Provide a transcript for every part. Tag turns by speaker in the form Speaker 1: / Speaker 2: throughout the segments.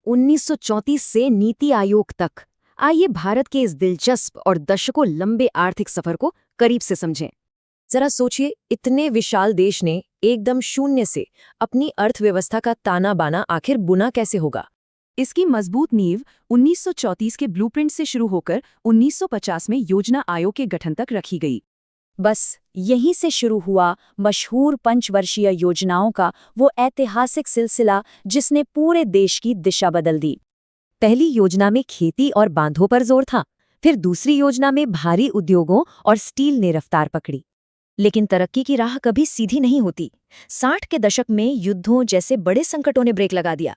Speaker 1: 1934 से नीति आयोग तक। आइए भारत के इस दिलचस्प और दशकों लंबे आर्थिक सफर को करीब से समझें। जरा सोचिए, इतने विशाल देश ने एकदम शून्य से अपनी अर्थव्यवस्था का ताना बाना आखिर बुना कैसे होगा।
Speaker 2: इसकी मजबूत नींव 1934 के ब्लूप्रिंट से शुरू होकर 1950 में योजना आयोग के गठन तक रखी गई।
Speaker 3: बस यहीं से शुरू हुआ मशहूर पंचवर्षीय योजनाओं का वो ऐतिहासिक सिलसिला जिसने पूरे देश की दिशा बदल दी।
Speaker 1: पहली योजना में खेती और बांधों पर जोर था, फिर दूसरी योजना में भारी उद्योगों और स्टील ने रफ्तार पकड़ी। लेकिन तरक्की की राह कभी सीधी नहीं होती। 60 के दशक में युद्धों जैसे बड़े संकटों ने ब्रेक लगा दिया।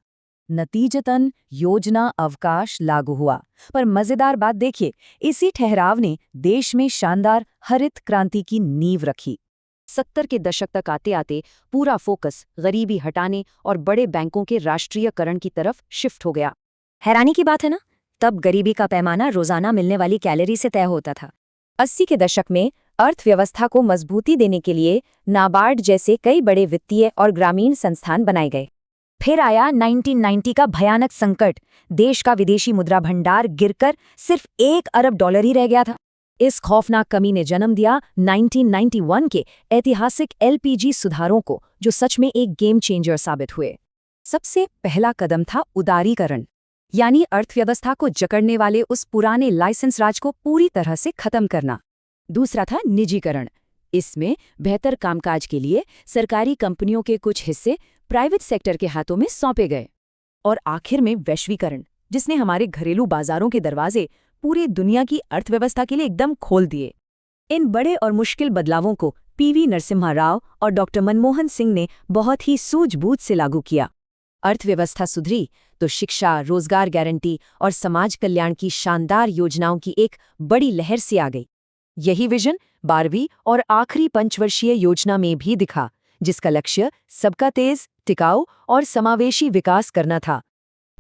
Speaker 3: नतीजतन योजना अवकाश लागू हुआ। पर मजेदार बात देखिए, इसी ठहराव ने देश में शानदार हरित क्रांति की नींव रखी।
Speaker 1: 70 के दशक तक आते आते पूरा फोकस गरीबी हटाने और बड़े बैंकों के राष्ट्रीयकरण की तरफ शिफ्ट हो गया। हैरानी की बात है ना, तब गरीबी का पैमाना रोजाना मिलने वाली कैलोरी से तय होता था। 80 के दशक में अर्थव्यवस्था को मजबूती देने के लिए नाबार्ड जैसे कई बड़े वित्तीय और ग्रामीण संस्थान बनाए गए। फिर आया 1990 का भयानक संकट। देश का विदेशी मुद्रा भंडार गिरकर सिर्फ $1 अरब ही रह गया था। इस खौफनाक कमी ने जन्म दिया 1991 के ऐतिहासिक LPG सुधारों को, जो सच में एक गेम चेंजर साबित हुए। सबसे पहला कदम था उदारीकरण, यानी अर्थव्यवस्था को जकड़ने वाले उस पुराने लाइसेंस राज को पूरी तरह से खत्म करना। दूसरा था निजीकरण। इसमें बेहतर कामकाज के लिए सरकारी कंपनियों के कुछ हिस्से प्राइवेट सेक्टर के हाथों में सौंपे गए। और आखिर में वैश्वीकरण, जिसने हमारे घरेलू बाजारों के दरवाजे पूरी दुनिया की अर्थव्यवस्था के लिए एकदम खोल दिए। इन बड़े और मुश्किल बदलावों को PV नरसिम्हा राव और डॉक्टर मनमोहन सिंह ने बहुत ही सूझबूझ से लागू किया। अर्थव्यवस्था सुधरी तो शिक्षा, रोजगार गारंटी और समाज कल्याण की शानदार योजनाओं की एक बड़ी लहर से आ गई। यही विजन 12वीं और आखिरी पंचवर्षीय योजना में भी दिखा, जिसका लक्ष्य सबका तेज, टिकाऊ और समावेशी विकास करना था।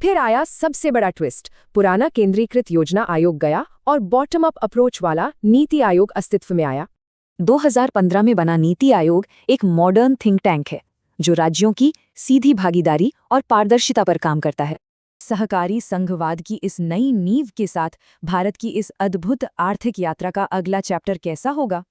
Speaker 1: फिर आया सबसे बड़ा ट्विस्ट। पुराना केंद्रीकृत योजना आयोग गया और बॉटम अप अप्रोच वाला नीति आयोग अस्तित्व में आया। 2015 में बना नीति आयोग एक मॉडर्न थिंक टैंक है, जो राज्यों की सीधी भागीदारी और पारदर्शिता पर काम करता है। सहकारी संघवाद की इस नई नींव के साथ भारत की इस अद्भुत आर्थिक यात्रा का अगला चैप्टर कैसा होगा?